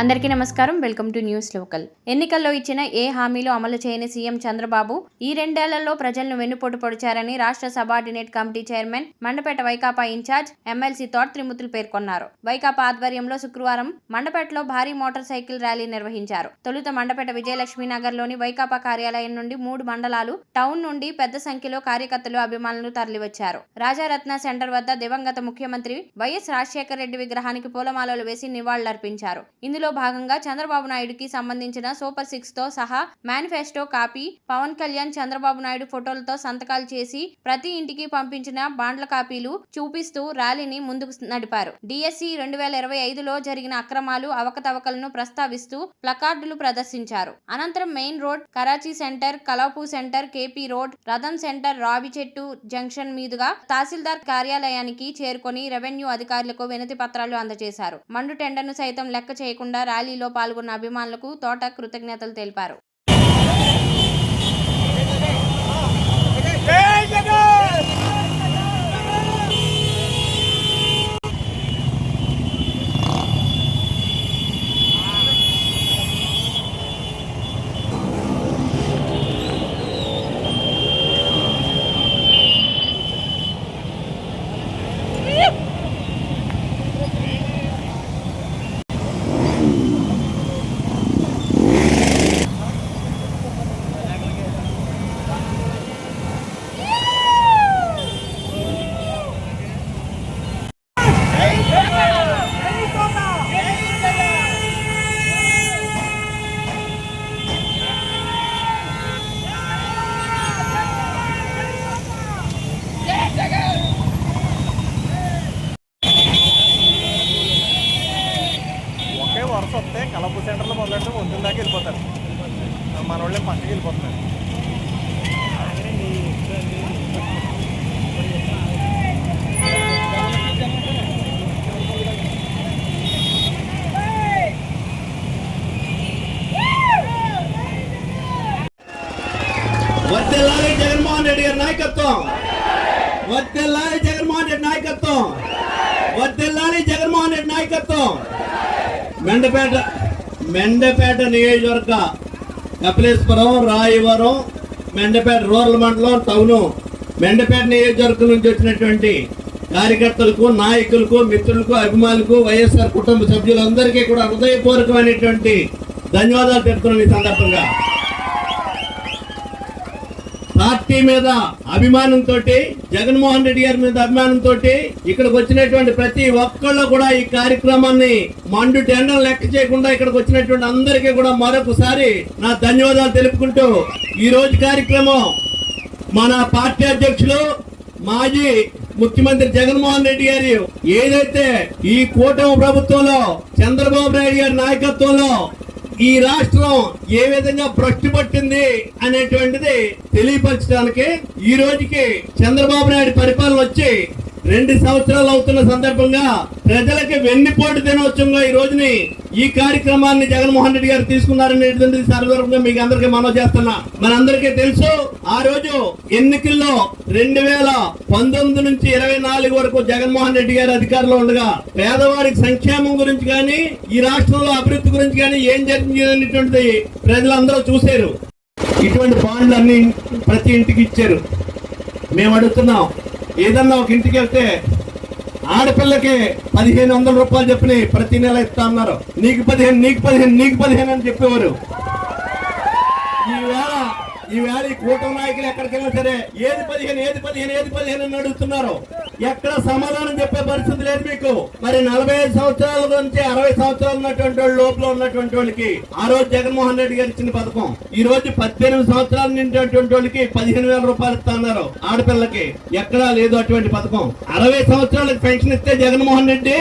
అందరికీ నమస్కారం. Welcome to news local. ఎన్నికల్లో ఇచ్చిన ఏ హామీలు అమలు చేయని సీఎం చంద్రబాబు ఈ రెండేళ్లలో ప్రజలను వెన్నుపోటు పొడిచారని రాష్ట్ర subordinate committee chairman, Mandapeta Vaikapa in-charge MLC Thota Trimurthulu పేర్కొన్నారు. వైకాపా ఆధ్వర్యంలో శుక్రవారం మండపేటలో భారీ మోటార్ సైకిల్ ర్యాలీ నిర్వహించారు. తొలుత మండపేట విజయలక్ష్మి నగర్లోని వైకాపా కార్యాలయం నుండి 3 మండలాలు, టౌన్ నుండి పెద్ద సంఖ్యలో కార్యకర్తలు, అభిమానులు తరలివచ్చారు. రాజారత్న సెంటర్ వద్ద దివంగత ముఖ్యమంత్రి వైఎస్ రాజశేఖర రెడ్డి విగ్రహానికి పూలమాలలు వేసి నివాళులర్పించారు. ఇందులో భాగంగా చంద్రబాబు నాయుడుకి సంబంధించిన సూపర్ 6 తో సహా మేనిఫెస్టో కాపీ, పవన్ కళ్యాణ్, చంద్రబాబు నాయుడు ఫోటోలతో సంతకాలు చేసి ప్రతి ఇంటికి పంపించిన బాండ్ల కాపీలు చూపిస్తూ ర్యాలీని ముందుకు నడిపారు. డిఎస్సి 2025లో జరిగిన అక్రమాలు, అవకతవకలను ప్రస్తావిస్తూ ప్లకార్డులు ప్రదర్శించారు. అనంతరం మెయిన్ రోడ్, కరాచీ సెంటర్, కలాపూ సెంటర్, కేపీ రోడ్, రథం సెంటర్, రావిచెట్టు జంక్షన్ మీదుగా తహసీల్దార్ కార్యాలయానికి చేరుకొని రెవెన్యూ అధికారులకు వినతి పత్రాలు అందజేశారు. మండు టెండర్ను సైతం లెక్క చేయకుండా ర్యాలీలో పాల్గొన్న అభిమానులకు తోట కృతజ్ఞతలు తెలిపారు. వరుస వస్తే కలపూ సెంటర్లో మొదలెడితే పొద్దున్న దాకా వెళ్ళిపోతారు. మన వాళ్ళే పక్కకి వెళ్ళిపోతున్నారు. వర్ధిల్లాలి జగన్మోహన్ రెడ్డి గారి నాయకత్వం, వర్ధిల్లాలి జగన్మోహన్ రెడ్డి నాయకత్వం, వర్ధిల్లాలి జగన్మోహన్ రెడ్డి నాయకత్వం. మెండపేట నియోజకవర్గ కపిలేశ్వరం, రాయవరం, మెండపేట రూరల్ మండలం, టౌను, మెండపేట నియోజకవర్గం నుంచి వచ్చినటువంటి కార్యకర్తలకు, నాయకులకు, మిత్రులకు, అభిమానులకు, వైఎస్ఆర్ కుటుంబ సభ్యులందరికీ కూడా హృదయపూర్వకమైనటువంటి ధన్యవాదాలు తెలుపుతున్నాను. ఈ సందర్భంగా పార్టీ మీద అభిమానంతో, జగన్మోహన్ రెడ్డి గారి మీద అభిమానంతో ఇక్కడికి వచ్చినటువంటి ప్రతి ఒక్కళ్ళు కూడా ఈ కార్యక్రమాన్ని మండు టెండర్ లెక్క చేయకుండా ఇక్కడికి వచ్చినటువంటి అందరికీ కూడా మరొకసారి నా ధన్యవాదాలు తెలుపుకుంటూ, ఈ రోజు కార్యక్రమం మన పార్టీ అధ్యక్షులు, మాజీ ముఖ్యమంత్రి జగన్మోహన్ రెడ్డి గారు ఏదైతే ఈ కూటమి ప్రభుత్వంలో చంద్రబాబు నాయుడు గారి నాయకత్వంలో ఈ రాష్ట్రం ఏ విధంగా భ్రష్టు పట్టింది అనేటువంటిది తెలియపరచడానికి ఈ రోజుకి చంద్రబాబు నాయుడు పరిపాలన వచ్చి 2 సంవత్సరాలు అవుతున్న సందర్భంగా ప్రజలకి వెన్నుపోటు దినోత్సవంగా ఈ రోజుని ఈ కార్యక్రమాన్ని జగన్మోహన్ రెడ్డి గారు తీసుకున్నారనేటువంటిది సర్వరంగా మీకు అందరికీ మనవి చేస్తున్నా. మనందరికీ తెలుసు, ఆ రోజు ఎన్నికల్లో 2019 నుంచి 24 వరకు జగన్మోహన్ రెడ్డి గారు అధికారంలో ఉండగా పేదవారికి సంక్షేమం గురించి కానీ, ఈ రాష్ట్రంలో అభివృద్ధి గురించి కానీ ఏం జరిగింది అనేటువంటిది ప్రజలందరూ చూశారు. ఇటువంటి బాండ్లు అన్ని ప్రతి ఇంటికి ఇచ్చారు. మేము అడుగుతున్నాం, ఏదన్నా ఒక ఇంటికి వెళ్తే ఆడపిల్లకి 1500 రూపాయలు చెప్పి ప్రతి నెల ఇస్తా అన్నారు. నీకు 15, నీకు 15, నీకు 15 అని చెప్పేవారు. ఈవేళ ఈ కూటమి నాయకులు ఎక్కడికైనా సరే ఏది 15 అని అడుగుతున్నారు. ఎక్కడ సమాధానం చెప్పే పరిస్థితి లేదు మీకు. మరి 45 సంవత్సరాల నుంచి 60 సంవత్సరాలు ఉన్నటువంటి వాళ్ళు, లోపల ఉన్నటువంటి వాళ్ళకి ఆ రోజు జగన్మోహన్ రెడ్డి గారు ఇచ్చిన పథకం, ఈ రోజు 18 సంవత్సరాల నిండినటువంటి వాళ్ళకి 15,000 రూపాయలు ఇస్తా అన్నారు. ఆడపిల్లకి ఎక్కడా లేదు అటువంటి పథకం. 60 సంవత్సరాలకు పెన్షన్ ఇస్తే జగన్మోహన్ రెడ్డి,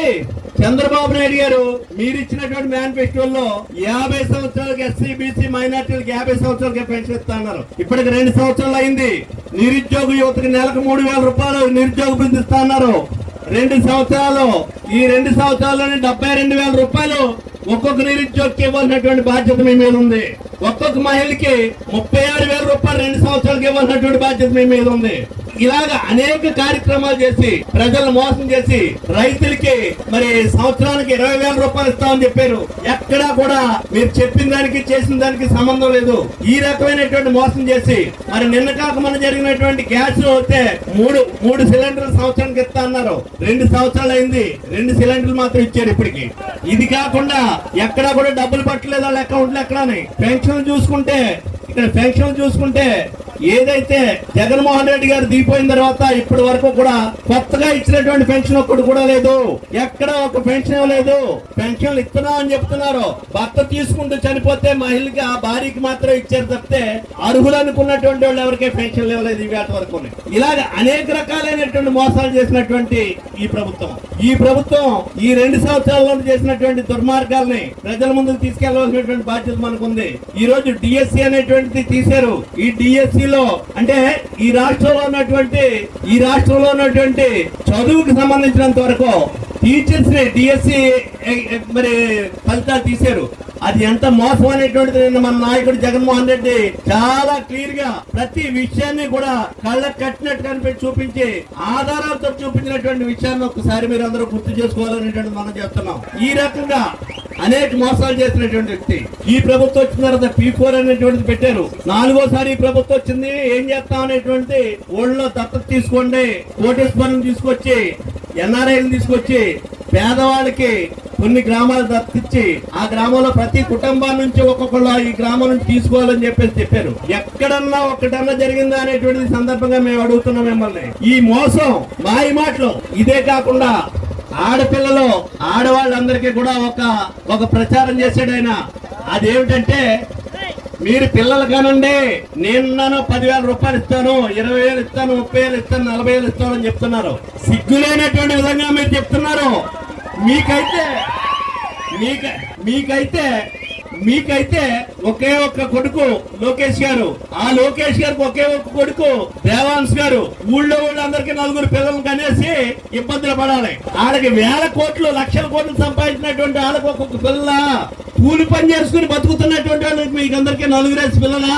చంద్రబాబు నాయుడు గారు మీరు ఇచ్చినటువంటి మేనిఫెస్టోలో 50 సంవత్సరాలకి ఎస్సీ, బీసీ, మైనార్టీలకు 50 సంవత్సరాలకి పెన్షన్ ఇస్తా అన్నారు. ఇప్పటికి 2 సంవత్సరాలు అయింది. నిరుద్యోగ యువతకి నెలకు 3,000 రూపాయలు నిరుద్యోగ వృత్తి ఇస్తా అన్నారు. 2 సంవత్సరాలు, ఈ 2 సంవత్సరాల్లోనే 72,000 రూపాయలు ఒక్కొక్క నిరుద్యోగికి ఇవ్వాల్సినటువంటి బాధ్యత మీ మీద ఉంది. ఒక్కొక్క మహిళకి 36,000 రూపాయలు 2 సంవత్సరాలకి ఇవ్వాల్సినటువంటి బాధ్యత మీ మీద ఉంది. ఇలాగ అనేక కార్యక్రమాలు చేసి ప్రజలను మోసం చేసి రైతులకి మరి సంవత్సరానికి 20,000 రూపాయలు ఇస్తామని చెప్పారు. ఎక్కడా కూడా మీరు చెప్పిన దానికి చేసిన దానికి సంబంధం లేదు. ఈ రకమైనటువంటి మోసం చేసి మరి నిన్న కాక మన జరిగినటువంటి గ్యాస్ వస్తే మూడు సిలిండర్లు సంవత్సరానికి ఇస్తా అన్నారు. 2 సంవత్సరాలు అయింది, 2 సిలిండర్లు మాత్రం ఇచ్చారు ఇప్పటికి. ఇది కాకుండా ఎక్కడా కూడా డబ్బులు పట్టలేదు వాళ్ళ అకౌంట్లు ఎక్కడని. పెన్షన్ చూసుకుంటే ఇక్కడ పెన్షన్ చూసుకుంటే ఏదైతే జగన్మోహన్ రెడ్డి గారు దిగిపోయిన తర్వాత ఇప్పటి వరకు కూడా కొత్తగా ఇచ్చినటువంటి పెన్షన్ ఒక్కటి కూడా లేదు. ఎక్కడ ఒక పెన్షన్ లేదు. పెన్షన్లు ఇస్తున్నాం అని చెప్తున్నారు. భర్త తీసుకుంటూ చనిపోతే మహిళకి ఆ భార్యకి మాత్రం ఇచ్చారు తప్పితే అర్హులు అనుకున్నటువంటి వాళ్ళు ఎవరికే పెన్షన్ ఇవ్వలేదు ఈ వేట వరకు. ఇలాగ అనేక రకాలైనటువంటి మోసాలు చేసినటువంటి ఈ ప్రభుత్వం ఈ 2 సంవత్సరాల్లో చేసినటువంటి దుర్మార్గాల్ని ప్రజల ముందుకు తీసుకెళ్లవలసినటువంటి బాధ్యత మనకుంది. ఈ రోజు డిఎస్సి అనేటువంటిది తీశారు. ఈ డిఎస్సి అంటే ఈ రాష్ట్రంలో ఉన్నటువంటి చదువుకు సంబంధించినంత వరకు టీచర్స్ ని డిఎస్సి మరి ఫలితాలు తీశారు. అది ఎంత మోసం అనేటువంటిది నిన్న మన నాయకుడు జగన్మోహన్ రెడ్డి చాలా క్లియర్ గా ప్రతి విషయాన్ని కూడా కళ్ళకు కట్టినట్టు కనిపెట్టి చూపించి ఆధారాలతో చూపించినటువంటి విషయాన్ని ఒకసారి మీరు అందరూ గుర్తు చేసుకోవాలనేటువంటి మనం చెప్తున్నాం. ఈ రకంగా అనేక మోసాలు చేసినటువంటి వ్యక్తి. ఈ ప్రభుత్వం వచ్చిన తర్వాత P4 అనేటువంటిది పెట్టారు. 4వ ఈ ప్రభుత్వం వచ్చింది. ఏం చేస్తాం అనేటువంటి ఊళ్ళో దత్తత తీసుకోండి, కోటేశ్వరం తీసుకొచ్చి NRIలు తీసుకొచ్చి పేదవాళ్ళకి కొన్ని గ్రామాలు దత్తిచ్చి ఆ గ్రామంలో ప్రతి కుటుంబం నుంచి ఒక్కొక్కళ్ళు ఈ గ్రామం నుంచి తీసుకోవాలని చెప్పారు. ఎక్కడన్నా ఒక్కటన్నా జరిగిందా అనేటువంటి సందర్భంగా మేము అడుగుతున్నాం మిమ్మల్ని. ఈ మోసం మాయ మాటలు ఇదే కాకుండా ఆడపిల్లలు ఆడవాళ్ళందరికీ కూడా ఒక ప్రచారం చేశాడు ఆయన. అదేమిటంటే మీరు పిల్లలు కానండి, నేనున్నాను 10,000 రూపాయలు ఇస్తాను, 20,000 ఇస్తాను, 30,000 ఇస్తాను, 40,000 ఇస్తాను అని చెప్తున్నారు. సిగ్గులేనటువంటి విధంగా మీరు చెప్తున్నారు. మీకైతే ఒకే ఒక్క కొడుకు లోకేష్ గారు. ఆ లోకేష్ గారికి ఒకే ఒక్క కొడుకు దేవాంశ్ గారు. ఊళ్ళో వాళ్ళందరికీ 4 పిల్లలు కనేసి ఇబ్బందులు పడాలి. వాళ్ళకి 1,000 కోట్లు 1,00,000 కోట్లు సంపాదించినటువంటి వాళ్ళకి ఒక్కొక్క పిల్ల కూలి పని చేసుకుని బతుకుతున్నటువంటి వాళ్ళకి మీకు అందరికీ 4 పిల్లలా?